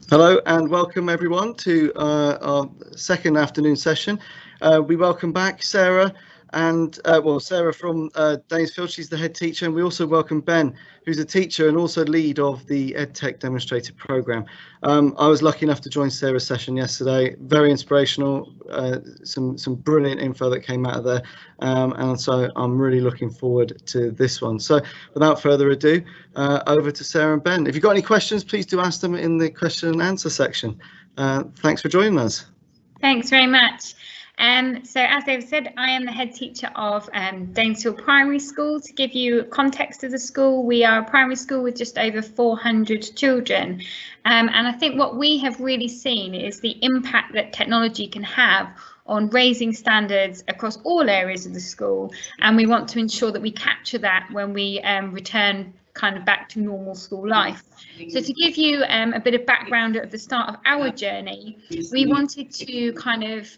Hello and welcome everyone to our second afternoon session. We welcome back Sarah and Sarah from Danesfield, she's the head teacher, and we also welcome Ben, who's a teacher and also lead of the EdTech demonstrator programme. I was lucky enough to join Sarah's session yesterday, very inspirational, some brilliant info that came out of there, and so I'm really looking forward to this one. So without further ado, over to Sarah and Ben. If you've got any questions, please do ask them in the question and answer section. Thanks for joining us. Thanks very much. So as David said, I am the head teacher of Danesfield Primary School. To give you context of the school, we are a primary school with just over 400 children. And I think what we have really seen is the impact that technology can have on raising standards across all areas of the school. And we want to ensure that we capture that when we return kind of back to normal school life. So to give you a bit of background at the start of our journey, we wanted to kind of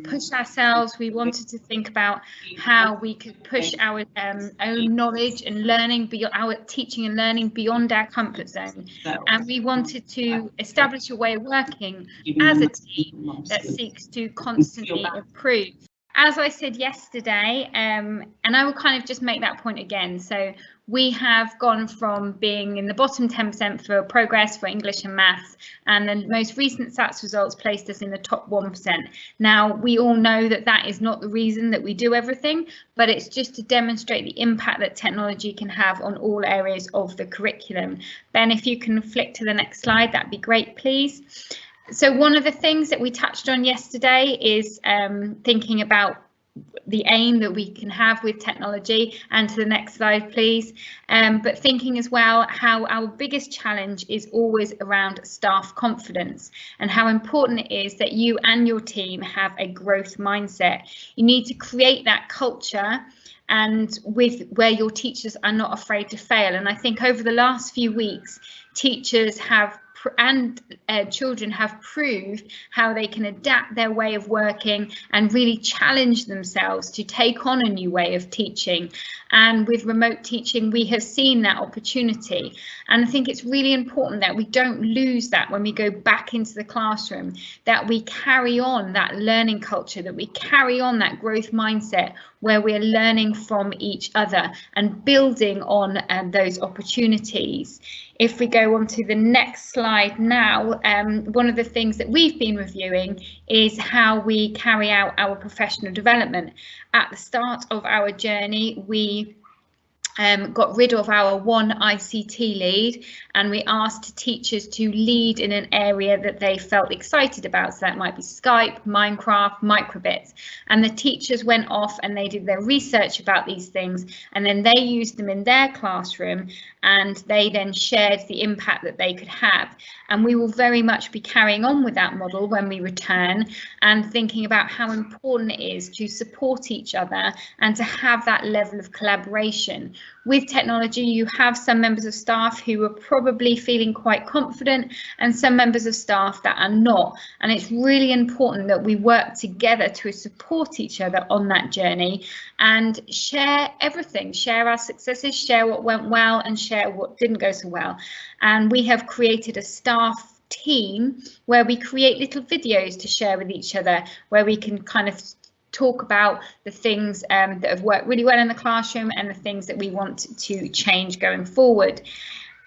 push ourselves. We wanted to think about how we could push our own knowledge and learning, beyond our teaching and learning beyond our comfort zone. And we wanted to establish a way of working as a team that seeks to constantly improve. As I said yesterday, and I will kind of just make that point again. So we have gone from being in the bottom 10% for progress for English and maths, and the most recent SATS results placed us in the top 1%. Now, we all know that that is not the reason that we do everything, but it's just to demonstrate the impact that technology can have on all areas of the curriculum. Ben, if you can flick to the next slide, that'd be great, please. So one of the things that we touched on yesterday is thinking about the aim that we can have with technology, and to the next slide please, but thinking as well how our biggest challenge is always around staff confidence and how important it is that you and your team have a growth mindset. You need to create that culture and with where your teachers are not afraid to fail. And I think over the last few weeks, teachers have and children have proved how they can adapt their way of working and really challenge themselves to take on a new way of teaching. And with remote teaching, we have seen that opportunity. And I think it's really important that we don't lose that when we go back into the classroom, that we carry on that learning culture, that we carry on that growth mindset where we're learning from each other and building on those opportunities. If we go on to the next slide now, one of the things that we've been reviewing is how we carry out our professional development. At the start of our journey, we got rid of our one ICT lead, and we asked teachers to lead in an area that they felt excited about. So that might be Skype, Minecraft, microbits. And the teachers went off and they did their research about these things, and then they used them in their classroom, and they then shared the impact that they could have. And we will very much be carrying on with that model when we return, and thinking about how important it is to support each other and to have that level of collaboration. With technology, you have some members of staff who are probably feeling quite confident and some members of staff that are not. And it's really important that we work together to support each other on that journey and share everything, share our successes, share what went well and share what didn't go so well. And we have created a staff team where we create little videos to share with each other, where we can kind of talk about the things that have worked really well in the classroom and the things that we want to change going forward.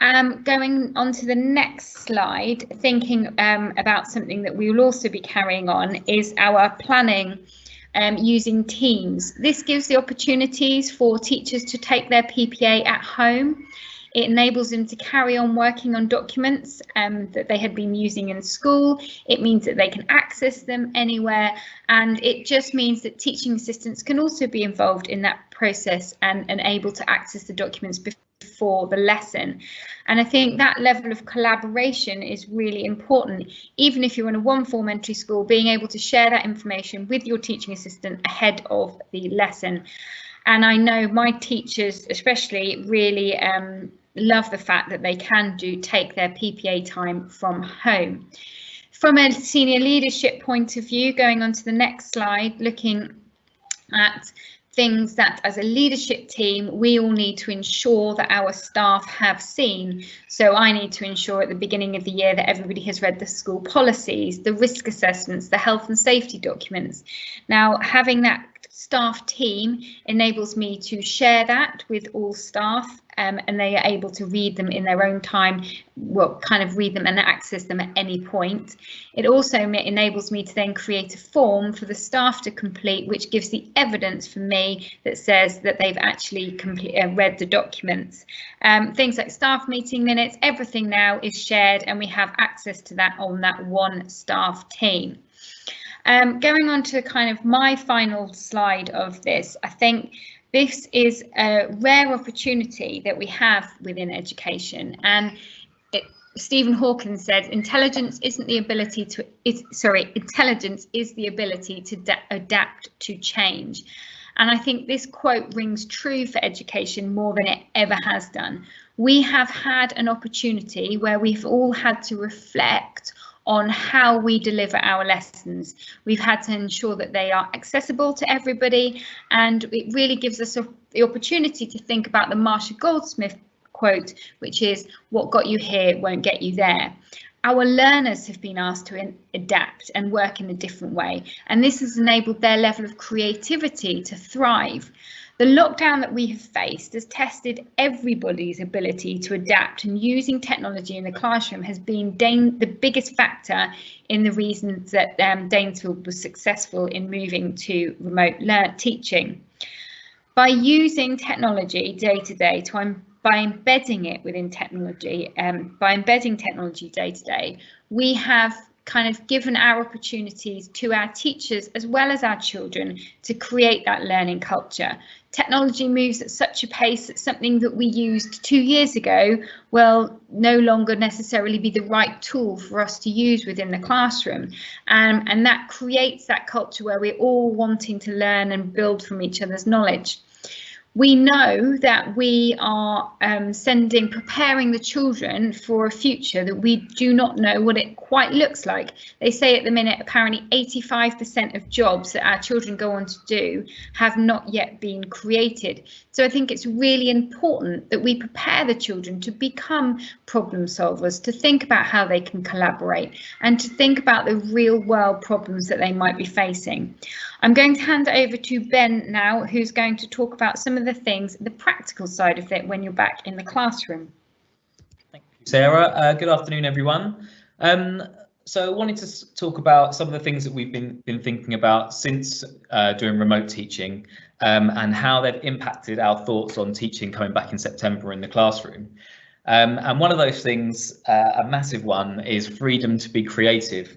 Going on to the next slide, thinking about something that we will also be carrying on is our planning using Teams. This gives the opportunities for teachers to take their PPA at home. It enables them to carry on working on documents that they had been using in school. It means that they can access them anywhere, and it just means that teaching assistants can also be involved in that process and able to access the documents before the lesson. And I think that level of collaboration is really important. Even if you're in a one-form entry school, being able to share that information with your teaching assistant ahead of the lesson. And I know my teachers especially really love the fact that they can take their PPA time from home. From a senior leadership point of view, going on to the next slide, looking at things that as a leadership team we all need to ensure that our staff have seen. So I need to ensure at the beginning of the year that everybody has read the school policies, the risk assessments, the health and safety documents. Now, having that staff team enables me to share that with all staff, and they are able to read them in their own time, kind of read them and access them at any point. It also enables me to then create a form for the staff to complete, which gives the evidence for me that says that they've actually read the documents. Things like staff meeting minutes, everything now is shared, and we have access to that on that one staff team. Going on to kind of my final slide of this, I think this is a rare opportunity that we have within education, and Stephen Hawking said, intelligence is the ability to adapt to change. And I think this quote rings true for education more than it ever has done. We have had an opportunity where we've all had to reflect on how we deliver our lessons. We've had to ensure that they are accessible to everybody, and it really gives us the opportunity to think about the Marsha Goldsmith quote, which is, what got you here won't get you there. Our learners have been asked to adapt and work in a different way, and this has enabled their level of creativity to thrive. The lockdown that we have faced has tested everybody's ability to adapt, and using technology in the classroom has been the biggest factor in the reasons that Danesfield was successful in moving to remote teaching. By using technology day to day, by embedding it within technology, by embedding technology day to day, we have kind of given our opportunities to our teachers as well as our children to create that learning culture. Technology moves at such a pace that something that we used 2 years ago will no longer necessarily be the right tool for us to use within the classroom. And that creates that culture where we're all wanting to learn and build from each other's knowledge. We know that we are preparing the children for a future that we do not know what it quite looks like. They say at the minute, apparently 85% of jobs that our children go on to do have not yet been created. So I think it's really important that we prepare the children to become problem solvers, to think about how they can collaborate, and to think about the real world problems that they might be facing. I'm going to hand it over to Ben now, who's going to talk about some of the things, the practical side of it when you're back in the classroom. Thank you, Sarah. Good afternoon, everyone. So I wanted to talk about some of the things that we've been thinking about since doing remote teaching, and how they've impacted our thoughts on teaching coming back in September in the classroom. And one of those things, a massive one, is freedom to be creative.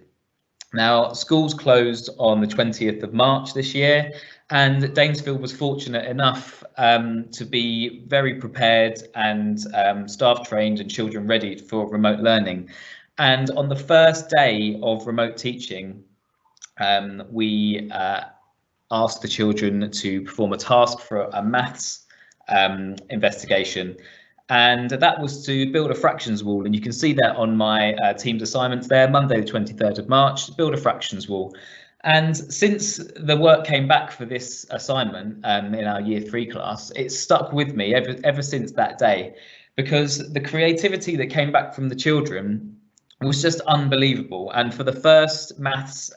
Now, schools closed on the 20th of March this year, and Danesfield was fortunate enough to be very prepared and staff trained and children ready for remote learning. And on the first day of remote teaching, we asked the children to perform a task for a maths investigation. And that was to build a fractions wall, and you can see that on my team's assignments there, Monday the 23rd of March, build a fractions wall. And since the work came back for this assignment in our year 3 class, it's stuck with me ever since that day, because the creativity that came back from the children was just unbelievable. And for the first maths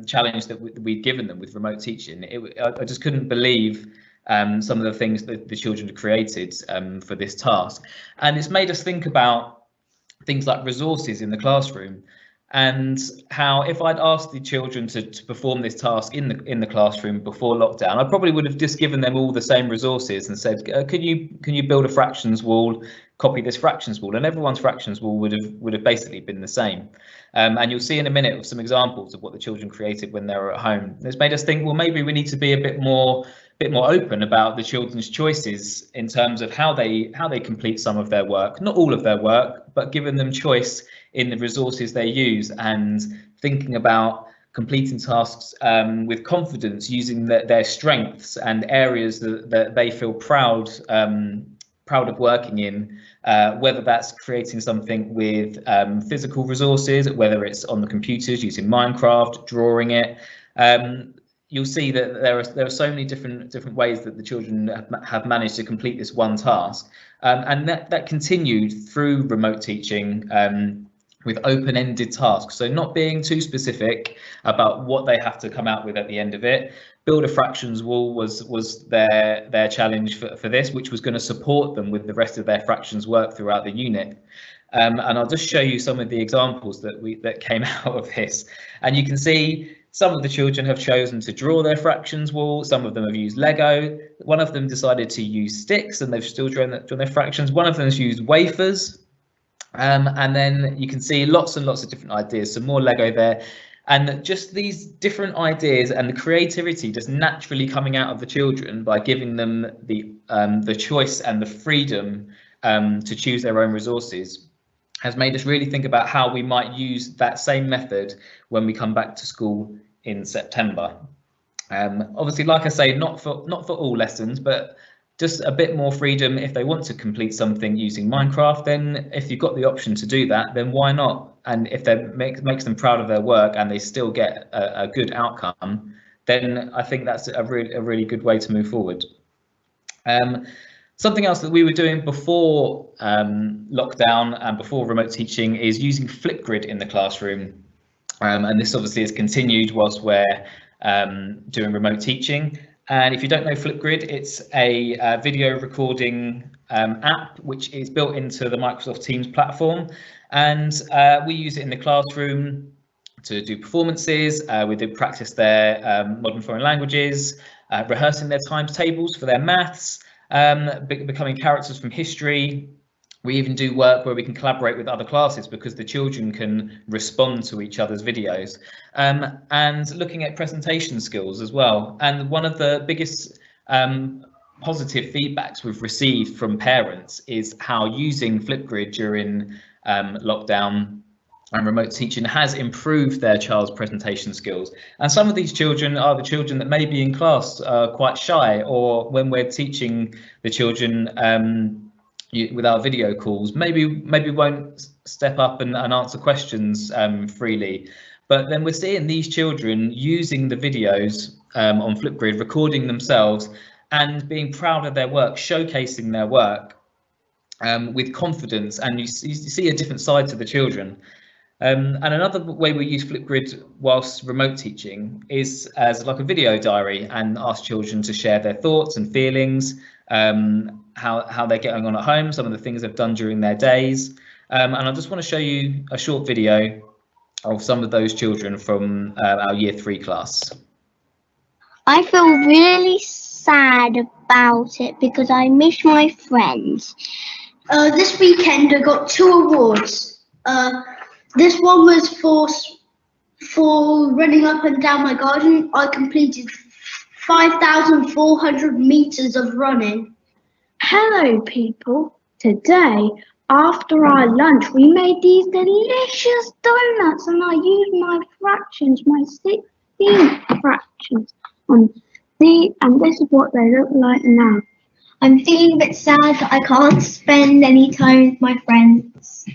challenge that we'd given them with remote teaching, I just couldn't believe some of the things that the children had created for this task. And it's made us think about things like resources in the classroom, and how if I'd asked the children to perform this task in the classroom before lockdown, I probably would have just given them all the same resources and said, can you build a fractions wall, copy this fractions wall, and everyone's fractions wall would have basically been the same. And you'll see in a minute of some examples of what the children created when they were at home. It's made us think, well, maybe we need to be a bit more open about the children's choices in terms of how they complete some of their work, not all of their work, but giving them choice in the resources they use, and thinking about completing tasks with confidence, using their strengths and areas that they feel proud of working in, whether that's creating something with physical resources, whether it's on the computers using Minecraft, drawing it. you'll see that there are so many different ways that the children have managed to complete this one task, and that continued through remote teaching with open-ended tasks. So not being too specific about what they have to come out with at the end of it. Build a fractions wall was their challenge for this, which was going to support them with the rest of their fractions work throughout the unit. And I'll just show you some of the examples that came out of this, and you can see some of the children have chosen to draw their fractions wall. Some of them have used Lego. One of them decided to use sticks, and they've still drawn their fractions. One of them has used wafers, and then you can see lots and lots of different ideas. Some more Lego there, and just these different ideas and the creativity just naturally coming out of the children by giving them the choice and the freedom to choose their own resources has made us really think about how we might use that same method when we come back to school in September. Obviously, like I say, not for all lessons, but just a bit more freedom. If they want to complete something using Minecraft, then if you've got the option to do that, then why not? And if that makes them proud of their work and they still get a good outcome, then I think that's a really good way to move forward. Something else that we were doing before lockdown and before remote teaching is using Flipgrid in the classroom. And this obviously has continued whilst we're doing remote teaching. And if you don't know Flipgrid, it's a video recording app which is built into the Microsoft Teams platform. And we use it in the classroom to do performances. We do practice their modern foreign languages, rehearsing their times tables for their maths, becoming characters from history. We even do work where we can collaborate with other classes because the children can respond to each other's videos, and looking at presentation skills as well. And one of the biggest positive feedbacks we've received from parents is how using Flipgrid during lockdown and remote teaching has improved their child's presentation skills. And some of these children are the children that may be in class quite shy, or when we're teaching the children with our video calls, maybe won't step up and answer questions freely. But then we're seeing these children using the videos on Flipgrid, recording themselves and being proud of their work, showcasing their work with confidence, and you see a different side to the children. And another way we use Flipgrid whilst remote teaching is as like a video diary, and ask children to share their thoughts and feelings, how they're getting on at home, some of the things they've done during their days. And I just want to show you a short video of some of those children from our Year 3 class. I feel really sad about it because I miss my friends. This weekend I got 2 awards. This one was for running up and down my garden. I completed 5,400 meters of running. Hello people, today after our lunch we made these delicious donuts and I used my fractions, my 16 fractions on and this is what they look like now. I'm feeling a bit sad that I can't spend any time with my friends.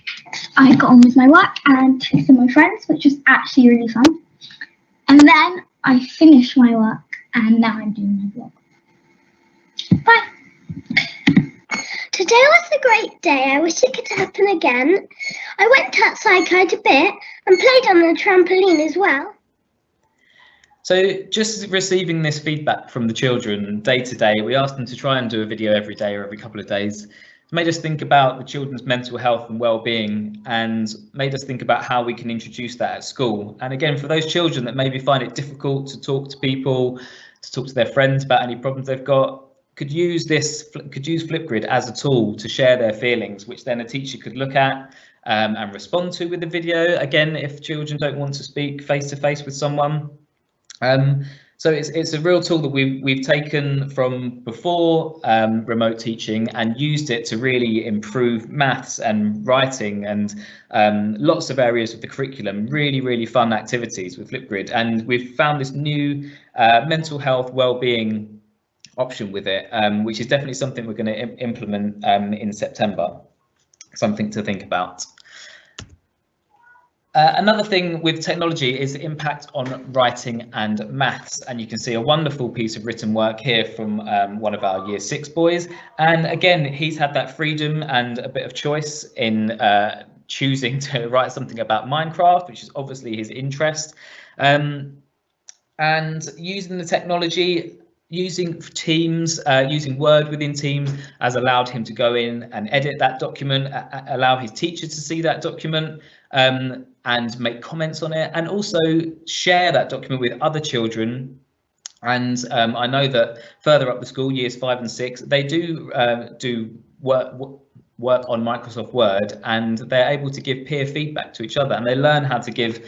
I got on with my work and texted my friends, which was actually really fun. And then I finished my work and now I'm doing my vlog. Bye. Today was a great day. I wish it could happen again. I went outside quite a bit and played on the trampoline as well. So just receiving this feedback from the children day to day, we asked them to try and do a video every day or every couple of days. It made us think about the children's mental health and well-being, and made us think about how we can introduce that at school. And again, for those children that maybe find it difficult to talk to people, to talk to their friends about any problems they've got, could use Flipgrid as a tool to share their feelings, which then a teacher could look at and respond to with the video. Again, if children don't want to speak face to face with someone. So it's a real tool that we've taken from before remote teaching and used it to really improve maths and writing and lots of areas of the curriculum. Really fun activities with Flipgrid, and we've found this new mental health well-being option with it, which is definitely something we're going to implement in September. Something to think about. Another thing with technology is the impact on writing and maths, and you can see a wonderful piece of written work here from one of our Year 6 boys, and again he's had that freedom and a bit of choice in choosing to write something about Minecraft, which is obviously his interest, and using the technology, using Teams, using Word within Teams has allowed him to go in and edit that document, allow his teacher to see that document, and make comments on it, and also share that document with other children. And I know that further up the school, years 5 and 6, they do work on Microsoft Word, and they're able to give peer feedback to each other, and they learn how to give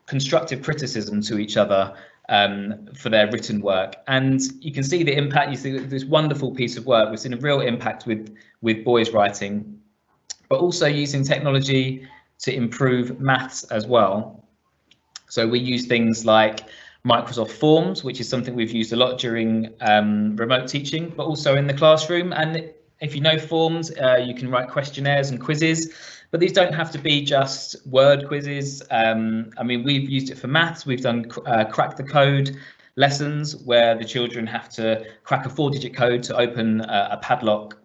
constructive criticism to each other for their written work. And you can see the impact. You see this wonderful piece of work. We've seen a real impact with boys writing, but also using technology to improve maths as well. So we use things like Microsoft Forms, which is something we've used a lot during remote teaching, but also in the classroom. And if you know Forms, you can write questionnaires and quizzes, but these don't have to be just word quizzes. I mean, we've used it for maths. We've done crack the code lessons where the children have to crack a 4-digit code to open a padlock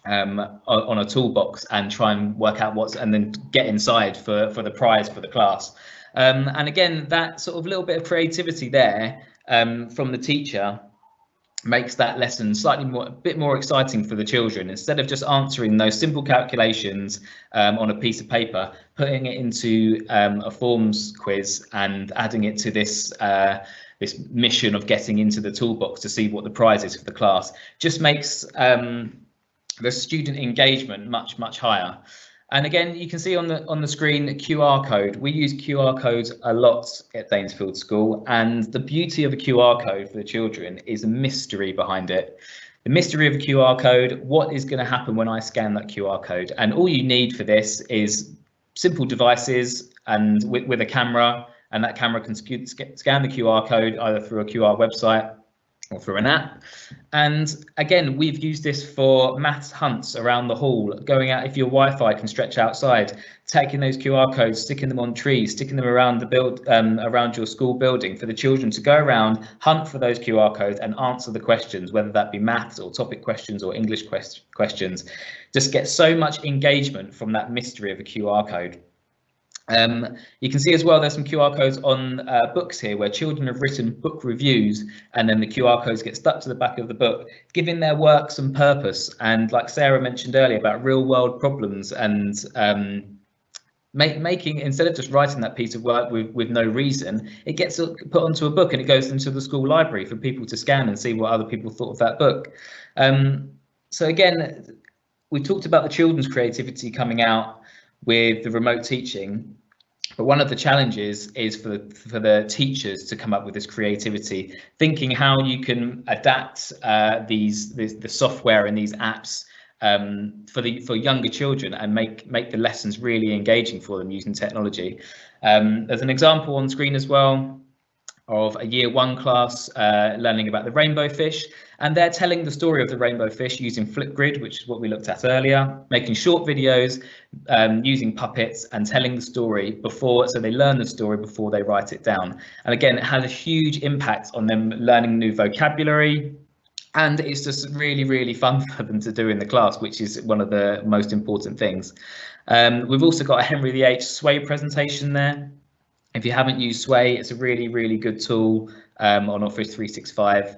on a toolbox and try and work out and then get inside for the prize for the class. And again, that sort of little bit of creativity there from the teacher makes that lesson a bit more exciting for the children. Instead of just answering those simple calculations on a piece of paper, putting it into a forms quiz and adding it to this this mission of getting into the toolbox to see what the prize is for the class, just makes the student engagement much higher. And again, you can see on the screen a QR code. We use QR codes a lot at Danesfield School, and the beauty of a QR code for the children is a mystery behind it. The mystery of a QR code, what is going to happen when I scan that QR code? And all you need for this is simple devices and with a camera, and that camera can scan the QR code either through a QR website or through an app. And again, we've used this for maths hunts around the hall, going out if your Wi-Fi can stretch outside, taking those QR codes, sticking them on trees, sticking them around around your school building for the children to go around, hunt for those QR codes and answer the questions, whether that be maths or topic questions or English questions. Just get so much engagement from that mystery of a QR code. You can see as well there's some QR codes on books here where children have written book reviews, and then the QR codes get stuck to the back of the book, giving their work some purpose. And like Sarah mentioned earlier about real world problems, and making, instead of just writing that piece of work with no reason, it gets put onto a book and it goes into the school library for people to scan and see what other people thought of that book. So again, we talked about the children's creativity coming out with the remote teaching, but one of the challenges is for the teachers to come up with this creativity, thinking how you can adapt the software and these apps for younger children and make the lessons really engaging for them using technology. There's an example on screen as well of a Year 1 class learning about the rainbow fish, and they're telling the story of the rainbow fish using Flipgrid, which is what we looked at earlier, making short videos, using puppets and telling the story so they learn the story before they write it down. And again, it has a huge impact on them learning new vocabulary, and it's just really fun for them to do in the class, which is one of the most important things. We've also got a Henry VIII Sway presentation there. If you haven't used Sway, it's a really good tool on Office 365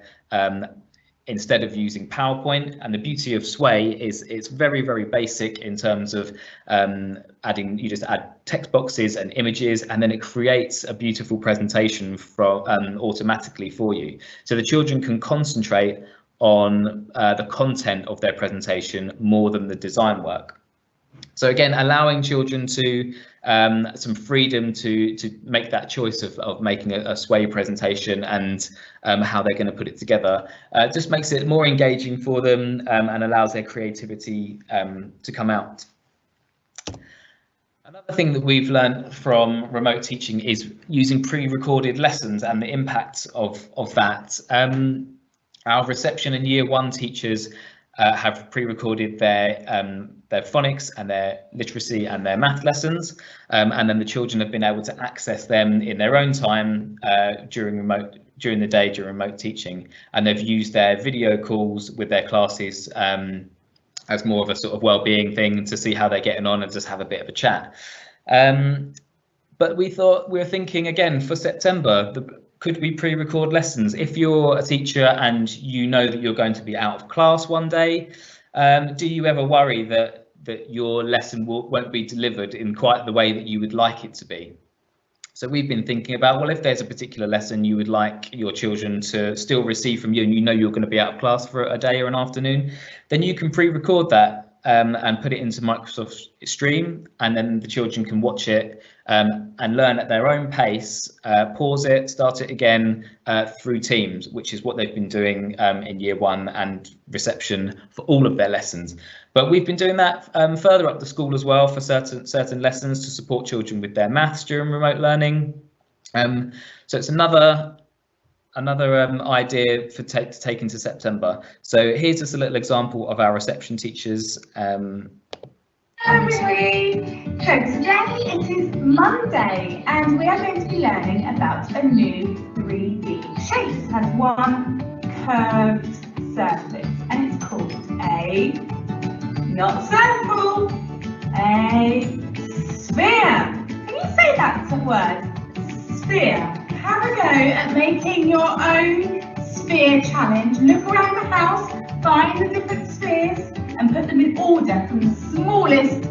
instead of using PowerPoint. And the beauty of Sway is it's very basic in terms of you just add text boxes and images, and then it creates a beautiful presentation automatically for you. So the children can concentrate on the content of their presentation more than the design work. So again, allowing children to some freedom to make that choice of making a Sway presentation and how they're going to put it together just makes it more engaging for them and allows their creativity to come out. Another thing that we've learned from remote teaching is using pre-recorded lessons and the impact of that. Our reception and Year 1 teachers have pre-recorded their phonics and their literacy and their math lessons, and then the children have been able to access them in their own time during the day during remote teaching, and they've used their video calls with their classes as more of a sort of well-being thing to see how they're getting on and just have a bit of a chat. But we were thinking again for September, could we pre-record lessons? If you're a teacher and you know that you're going to be out of class one day, do you ever worry that your lesson won't be delivered in quite the way that you would like it to be? So we've been thinking about, well, if there's a particular lesson you would like your children to still receive from you, and you know you're going to be out of class for a day or an afternoon, then you can pre-record that and put it into Microsoft Stream, and then the children can watch it and learn at their own pace, pause it, start it again through Teams, which is what they've been doing in Year 1 and reception for all of their lessons. But we've been doing that further up the school as well for certain lessons to support children with their maths during remote learning. So it's another idea to take into September. So here's just a little example of our reception teachers. Hello everybody! So today it is Monday and we are going to be learning about a new 3D shape. It has one curved surface and it's called a, not circle, a sphere. Can you say that word? Sphere. Have a go at making your own sphere challenge. Look around the house, find the different spheres and put them in order from the smallest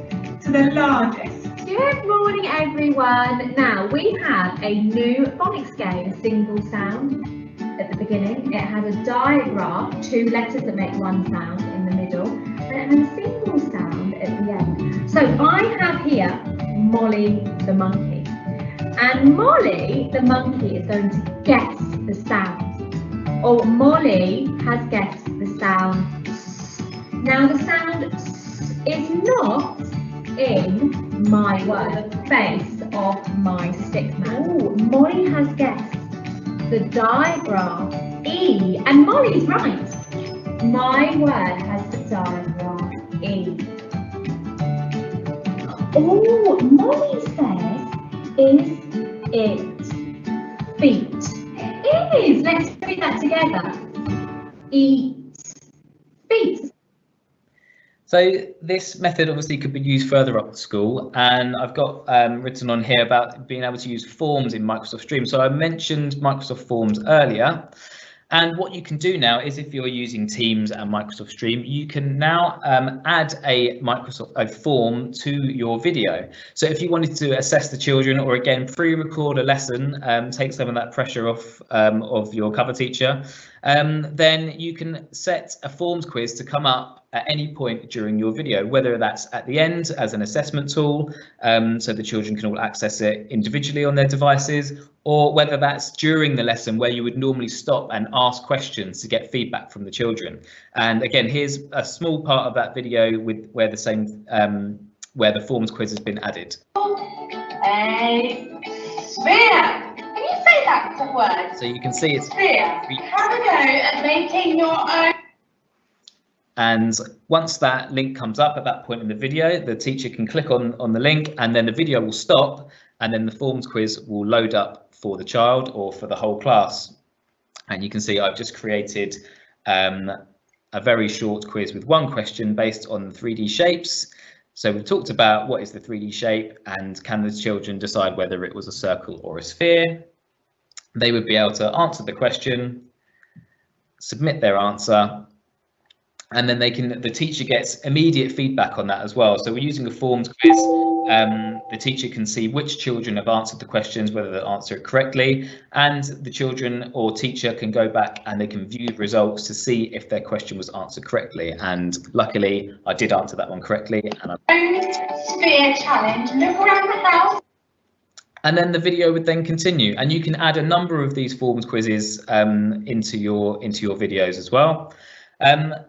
to the largest. Good morning everyone. Now we have a new phonics game, single sound at the beginning. It has a digraph, 2 letters that make one sound in the middle, and it has a single sound at the end. So I have here Molly the monkey. And Molly, the monkey, is going to guess the sound. Or Molly has guessed the sound S. Now the sound S is not in my word, the face of my stick man. Oh, Molly has guessed the digraph E. And Molly's right. My word has the digraph E. Oh, Molly says, is it feet? It is. Let's read that together. Eat feet. So this method obviously could be used further up the school, and I've got written on here about being able to use forms in Microsoft Stream. So I mentioned Microsoft Forms earlier. And what you can do now is, if you're using Teams and Microsoft Stream, you can now add a form to your video. So if you wanted to assess the children, or again pre-record a lesson, take some of that pressure off of your cover teacher, then you can set a forms quiz to come up at any point during your video, whether that's at the end as an assessment tool, so the children can all access it individually on their devices, or whether that's during the lesson where you would normally stop and ask questions to get feedback from the children. And again, here's a small part of that video with where the forms quiz has been added. A sphere. Can you say that word? So you can see it's sphere. Have a go at making your own. And once that link comes up at that point in the video, the teacher can click on the link, and then the video will stop, and then the forms quiz will load up for the child or for the whole class. And you can see I've just created a very short quiz with one question based on 3D shapes. So we've talked about what is the 3D shape, and can the children decide whether it was a circle or a sphere. They would be able to answer the question, submit their answer, and then the teacher gets immediate feedback on that as well. So we're using a forms quiz. The teacher can see which children have answered the questions, whether they answer it correctly, and the children or teacher can go back and they can view the results to see if their question was answered correctly. And luckily, I did answer that one correctly. And sphere challenge. Look around the house. And then the video would then continue, and you can add a number of these forms quizzes into your videos as well.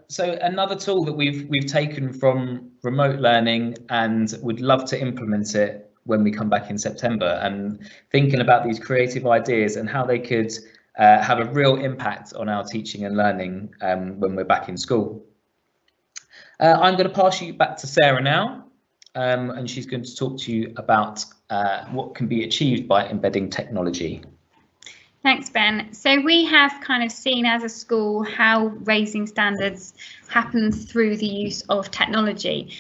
So another tool that we've taken from remote learning and would love to implement it when we come back in September, and thinking about these creative ideas and how they could have a real impact on our teaching and learning when we're back in school. I'm going to pass you back to Sarah now, and she's going to talk to you about what can be achieved by embedding technology. Thanks, Ben. So we have kind of seen as a school how raising standards happens through the use of technology.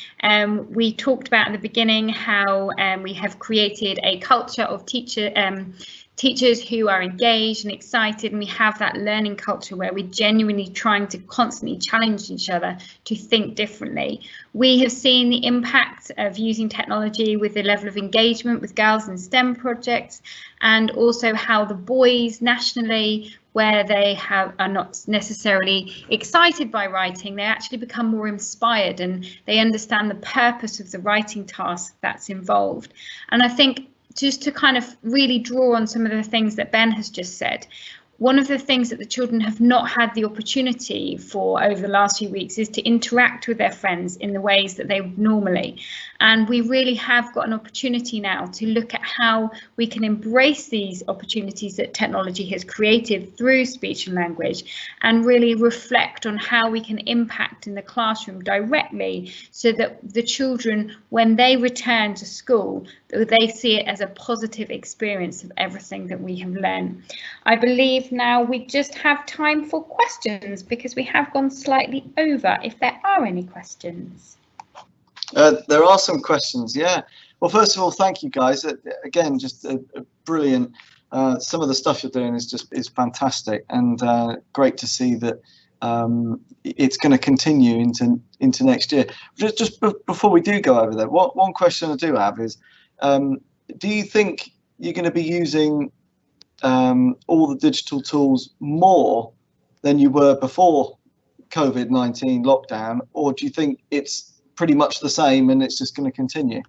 We talked about at the beginning how we have created a culture of teachers who are engaged and excited, and we have that learning culture where we're genuinely trying to constantly challenge each other to think differently. We have seen the impact of using technology with the level of engagement with girls in STEM projects, and also how the boys nationally, where they are not necessarily excited by writing, they actually become more inspired and they understand the purpose of the writing task that's involved. And I think just to kind of really draw on some of the things that Ben has just said, one of the things that the children have not had the opportunity for over the last few weeks is to interact with their friends in the ways that they would normally. And we really have got an opportunity now to look at how we can embrace these opportunities that technology has created through speech and language, and really reflect on how we can impact in the classroom directly, so that the children, when they return to school, they see it as a positive experience of everything that we have learned. I believe now we just have time for questions, because we have gone slightly over, if there are any questions. There are some questions, yeah. Well, first of all, thank you guys. Again, just brilliant. Some of the stuff you're doing is fantastic, and great to see that it's going to continue into next year. Just before we do go over there, one question I do have is, do you think you're going to be using all the digital tools more than you were before COVID-19 lockdown, or do you think it's pretty much the same and it's just going to continue?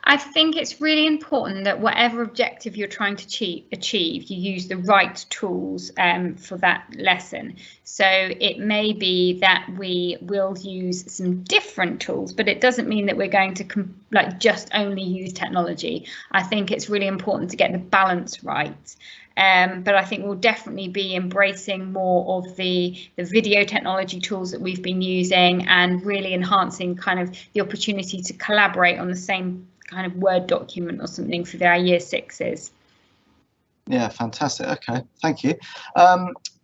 I think it's really important that whatever objective you're trying to achieve, you use the right tools for that lesson. So it may be that we will use some different tools, but it doesn't mean that we're going to just only use technology. I think it's really important to get the balance right. But I think we'll definitely be embracing more of the video technology tools that we've been using, and really enhancing kind of the opportunity to collaborate on the same kind of Word document or something for our year sixes. Yeah, fantastic. Okay, thank you.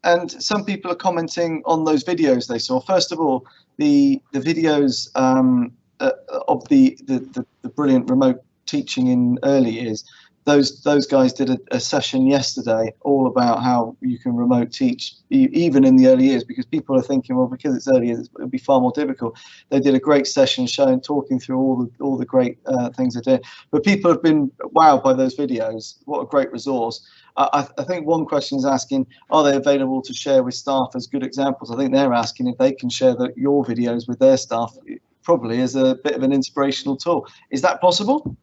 And some people are commenting on those videos they saw. First of all, the videos of the brilliant remote teaching in early years. Those guys did a session yesterday all about how you can remote teach even in the early years, because people are thinking, well, because it's early years, it'll be far more difficult. They did a great session talking through all the great things they did. But people have been wowed by those videos. What a great resource. I think one question is asking, are they available to share with staff as good examples? I think they're asking if they can share your videos with their staff, probably as a bit of an inspirational tool. Is that possible?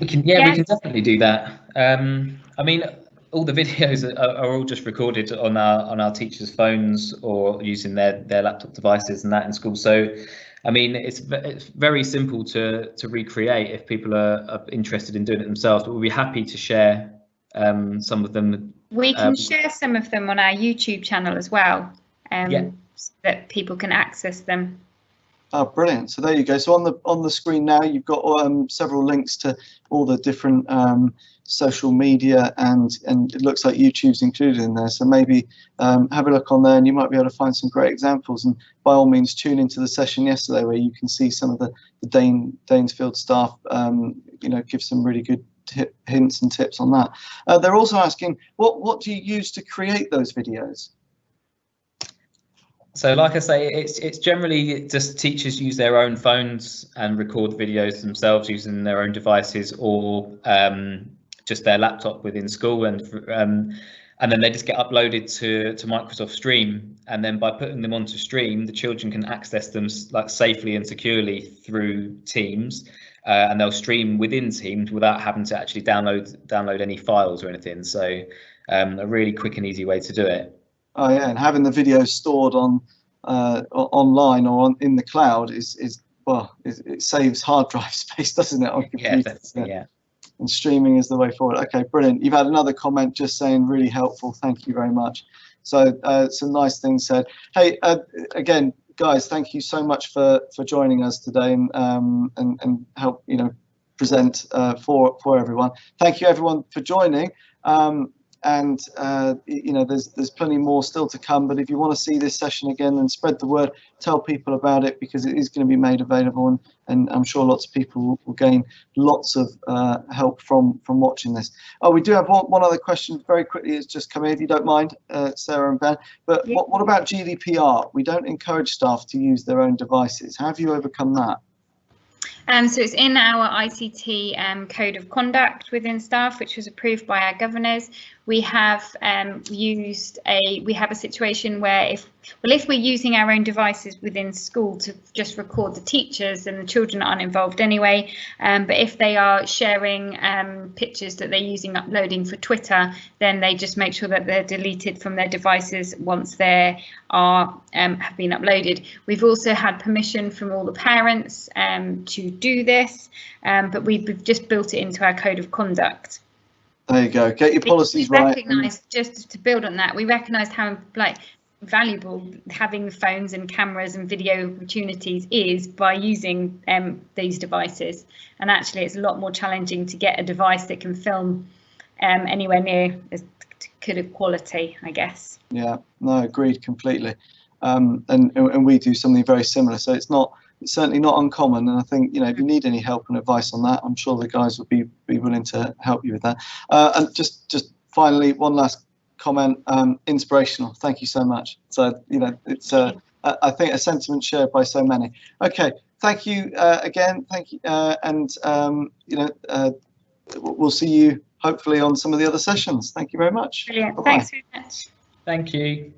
We can definitely do that. I mean, all the videos are all just recorded on our teachers' phones or using their laptop devices and that in school. So, I mean, it's very simple to recreate if people are interested in doing it themselves. But we'll be happy to share some of them. We can share some of them on our YouTube channel as well, so that people can access them. Oh, brilliant. So there you go. So on the screen now, you've got several links to all the different social media, and it looks like YouTube's included in there. So maybe have a look on there and you might be able to find some great examples. And by all means, tune into the session yesterday where you can see some of the Danesfield staff, give some really good hints and tips on that. They're also asking, what do you use to create those videos? So like I say, it's generally just teachers use their own phones and record videos themselves using their own devices, or just their laptop within school, and then they just get uploaded to Microsoft Stream, and then by putting them onto Stream, the children can access them safely and securely through Teams, and they'll stream within Teams without having to actually download any files or anything. So a really quick and easy way to do it. Oh yeah, and having the video stored on online or in the cloud it saves hard drive space, doesn't it, on computers? Yeah. And streaming is the way forward. Okay, brilliant. You've had another comment just saying really helpful. Thank you very much. So some nice things said. Hey, again, guys, thank you so much for joining us today and help present for everyone. Thank you everyone for joining. There's plenty more still to come, but if you want to see this session again, then spread the word, tell people about it, because it is going to be made available, and I'm sure lots of people will gain lots of help from watching this. Oh, we do have one other question very quickly. It's just come in, if you don't mind, Sarah and Ben. But Yeah. what about GDPR? We don't encourage staff to use their own devices. How have you overcome that? So it's in our ICT code of conduct within staff, which was approved by our governors. We have we have a situation where if we're using our own devices within school to just record the teachers, and the children aren't involved anyway. But if they are sharing pictures that they're using, uploading for Twitter, then they just make sure that they're deleted from their devices once they are have been uploaded. We've also had permission from all the parents to do this, but we've just built it into our code of conduct. There you go. Get your policies right. Just to build on that, we recognised how valuable having phones and cameras and video opportunities is by using these devices. And actually, it's a lot more challenging to get a device that can film anywhere near as good quality, I guess. Yeah, no, agreed completely. And we do something very similar. So it's certainly not uncommon, and I think if you need any help and advice on that, I'm sure the guys will be willing to help you with that. And just finally, one last comment. Inspirational. Thank you so much. So it's I think a sentiment shared by so many. Okay, thank you again. Thank you, we'll see you hopefully on some of the other sessions. Thank you very much. Brilliant. Bye-bye. Thanks very much. Thank you.